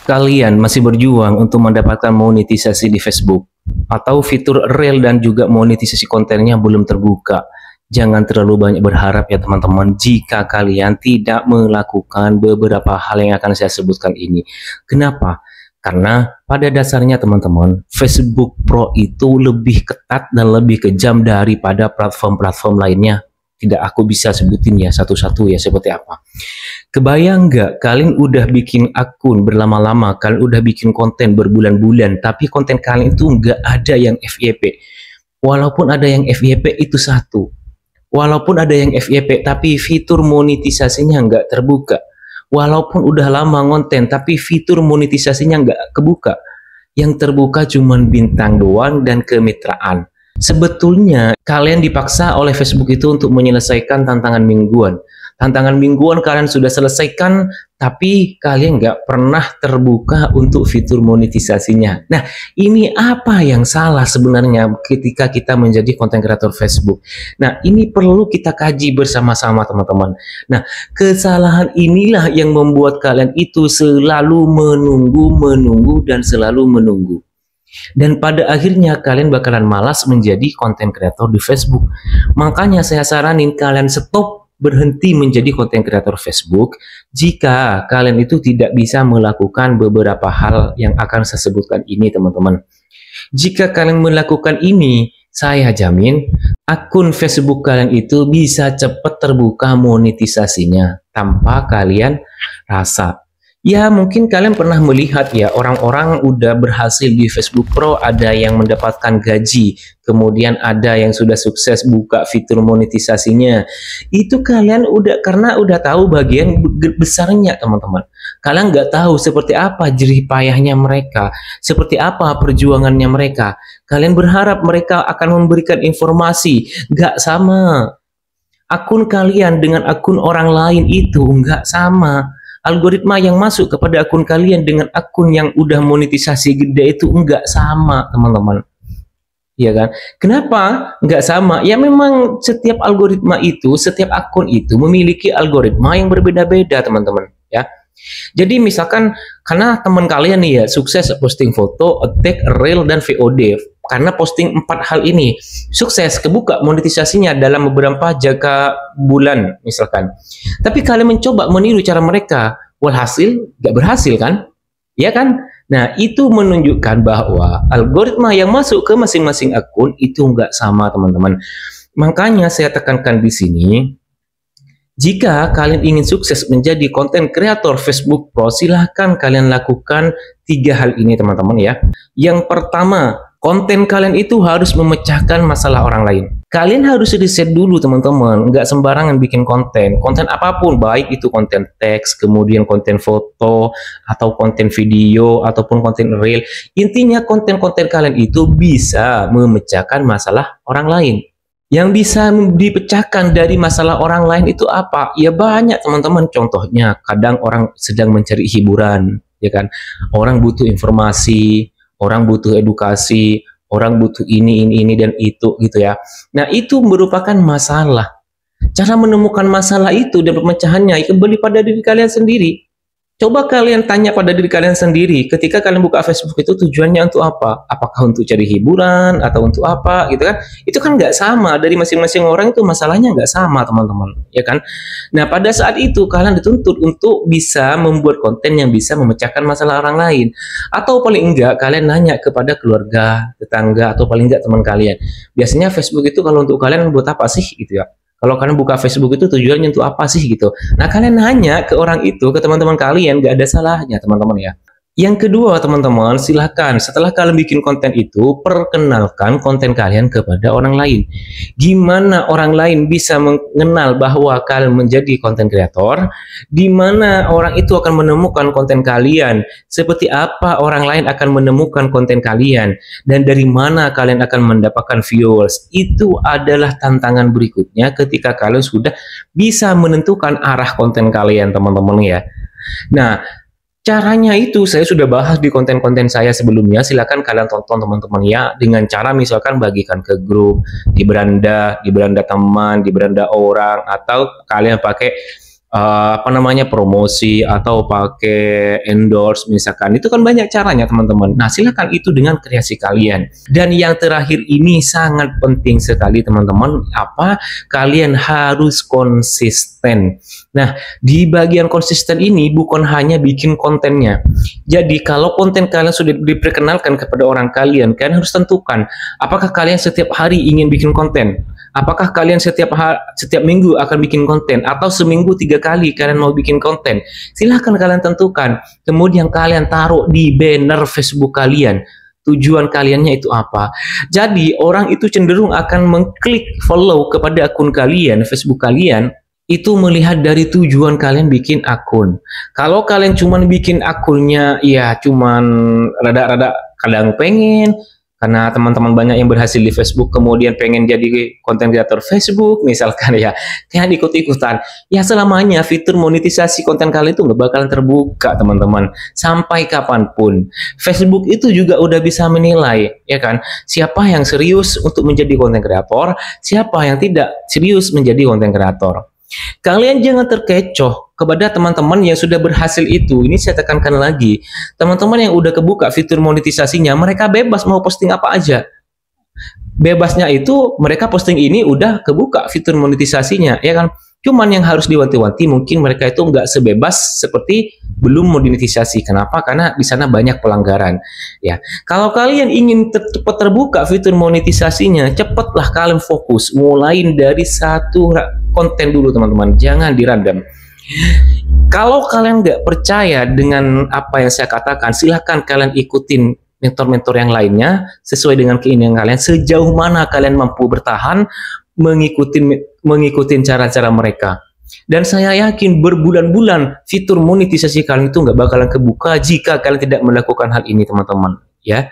Kalian masih berjuang untuk mendapatkan monetisasi di Facebook, atau fitur reel dan juga monetisasi kontennya belum terbuka? Jangan terlalu banyak berharap ya teman-teman jika kalian tidak melakukan beberapa hal yang akan saya sebutkan ini. Kenapa? Karena pada dasarnya teman-teman, Facebook Pro itu lebih ketat dan lebih kejam daripada platform-platform lainnya. Tidak aku bisa sebutin ya satu-satu ya seperti apa. Kebayang nggak kalian udah bikin akun berlama-lama, kalian udah bikin konten berbulan-bulan, tapi konten kalian itu nggak ada yang FYP. Walaupun ada yang FYP itu satu. Walaupun ada yang FYP, tapi fitur monetisasinya nggak terbuka. Walaupun udah lama konten, tapi fitur monetisasinya nggak kebuka. Yang terbuka cuma bintang doang dan kemitraan. Sebetulnya kalian dipaksa oleh Facebook itu untuk menyelesaikan tantangan mingguan. Tantangan mingguan kalian sudah selesaikan, tapi kalian nggak pernah terbuka untuk fitur monetisasinya. Nah, ini apa yang salah sebenarnya ketika kita menjadi konten kreator Facebook? Nah, ini perlu kita kaji bersama-sama teman-teman. Nah, kesalahan inilah yang membuat kalian itu selalu menunggu, dan selalu menunggu. Dan pada akhirnya kalian bakalan malas menjadi konten kreator di Facebook. Makanya saya saranin kalian stop, berhenti menjadi konten kreator Facebook jika kalian itu tidak bisa melakukan beberapa hal yang akan saya sebutkan ini teman-teman. Jika kalian melakukan ini, saya jamin akun Facebook kalian itu bisa cepat terbuka monetisasinya tanpa kalian rasa. Ya mungkin kalian pernah melihat ya orang-orang udah berhasil di Facebook Pro, ada yang mendapatkan gaji, kemudian ada yang sudah sukses buka fitur monetisasinya. Itu kalian karena udah tahu bagian besarnya teman-teman. Kalian nggak tahu seperti apa jerih payahnya mereka, seperti apa perjuangannya mereka. Kalian berharap mereka akan memberikan informasi, nggak sama. Akun kalian dengan akun orang lain itu nggak sama. Algoritma yang masuk kepada akun kalian dengan akun yang udah monetisasi gede itu enggak sama teman-teman, ya kan? Kenapa enggak sama? Ya memang setiap algoritma itu, setiap akun itu memiliki algoritma yang berbeda-beda teman-teman ya. Jadi misalkan karena teman kalian nih ya sukses posting foto, tag, reel, dan VOD, karena posting 4 hal ini sukses kebuka monetisasinya dalam beberapa jangka bulan misalkan, tapi kalian mencoba meniru cara mereka, walhasil gak berhasil kan, ya kan? Nah itu menunjukkan bahwa algoritma yang masuk ke masing-masing akun itu nggak sama teman-teman. Makanya saya tekankan di sini, jika kalian ingin sukses menjadi konten kreator Facebook Pro, silahkan kalian lakukan 3 hal ini teman-teman ya. Yang pertama, konten kalian itu harus memecahkan masalah orang lain. Kalian harus riset dulu teman-teman, nggak sembarangan bikin konten. Konten apapun, baik itu konten teks, kemudian konten foto, atau konten video, ataupun konten reel. Intinya konten-konten kalian itu bisa memecahkan masalah orang lain. Yang bisa dipecahkan dari masalah orang lain itu apa? Ya banyak teman-teman. Contohnya, kadang orang sedang mencari hiburan, ya kan? Orang butuh informasi, orang butuh edukasi, orang butuh ini dan itu gitu ya. Nah itu merupakan masalah. Cara menemukan masalah itu dan pemecahannya ya kembali pada diri kalian sendiri. Coba kalian tanya pada diri kalian sendiri, ketika kalian buka Facebook itu tujuannya untuk apa? Apakah untuk cari hiburan atau untuk apa gitu kan? Itu kan nggak sama, dari masing-masing orang itu masalahnya nggak sama teman-teman, ya kan? Nah pada saat itu kalian dituntut untuk bisa membuat konten yang bisa memecahkan masalah orang lain, atau paling enggak kalian nanya kepada keluarga, tetangga, atau paling enggak teman kalian. Biasanya Facebook itu kalau untuk kalian buat apa sih gitu ya? Kalau kalian buka Facebook itu tujuannya untuk apa sih gitu. Nah kalian nanya ke orang itu, ke teman-teman kalian, gak ada salahnya teman-teman ya. Yang kedua teman-teman, silahkan setelah kalian bikin konten itu, perkenalkan konten kalian kepada orang lain. Gimana orang lain bisa mengenal bahwa kalian menjadi konten kreator? Dimana orang itu akan menemukan konten kalian? Seperti apa orang lain akan menemukan konten kalian? Dan dari mana kalian akan mendapatkan viewers? Itu adalah tantangan berikutnya ketika kalian sudah bisa menentukan arah konten kalian teman-teman ya. Nah, caranya itu saya sudah bahas di konten-konten saya sebelumnya, silakan kalian tonton teman-teman ya, dengan cara misalkan bagikan ke grup, di beranda teman, di beranda orang, atau kalian pakai apa namanya, promosi atau pakai endorse misalkan, itu kan banyak caranya teman-teman. Nah, silakan itu dengan kreasi kalian. Dan yang terakhir ini sangat penting sekali teman-teman, apa, kalian harus konsisten. Nah, di bagian konsisten ini bukan hanya bikin kontennya. Jadi kalau konten kalian sudah diperkenalkan kepada orang kalian harus tentukan apakah kalian setiap hari ingin bikin konten. Apakah kalian setiap minggu akan bikin konten, atau seminggu 3 kali kalian mau bikin konten? Silahkan kalian tentukan. Kemudian kalian taruh di banner Facebook kalian. Tujuan kaliannya itu apa? Jadi orang itu cenderung akan mengklik follow kepada akun kalian, Facebook kalian, itu melihat dari tujuan kalian bikin akun. Kalau kalian cuman bikin akunnya ya cuman rada-rada kadang pengen, karena teman-teman banyak yang berhasil di Facebook kemudian pengen jadi konten kreator Facebook misalkan ya, kayak ikut-ikutan, ya selamanya fitur monetisasi konten kalian itu nggak bakalan terbuka teman-teman sampai kapanpun. Facebook itu juga udah bisa menilai ya kan, siapa yang serius untuk menjadi konten kreator, siapa yang tidak serius menjadi konten kreator. Kalian jangan terkecoh kepada teman-teman yang sudah berhasil itu. Ini saya tekankan lagi. Teman-teman yang udah kebuka fitur monetisasinya, mereka bebas mau posting apa aja. Bebasnya itu mereka posting ini udah kebuka fitur monetisasinya, ya kan? Cuman yang harus diwanti-wanti mungkin mereka itu nggak sebebas seperti belum monetisasi. Kenapa? Karena di sana banyak pelanggaran. Ya, kalau kalian ingin cepat terbuka fitur monetisasinya, cepatlah kalian fokus. Mulai dari satu konten dulu teman-teman, jangan dirandom. Kalau kalian nggak percaya dengan apa yang saya katakan, silahkan kalian ikutin mentor-mentor yang lainnya sesuai dengan keinginan kalian. Sejauh mana kalian mampu bertahan mengikuti cara-cara mereka. Dan saya yakin berbulan-bulan fitur monetisasi kalian itu nggak bakalan kebuka jika kalian tidak melakukan hal ini teman-teman. Ya,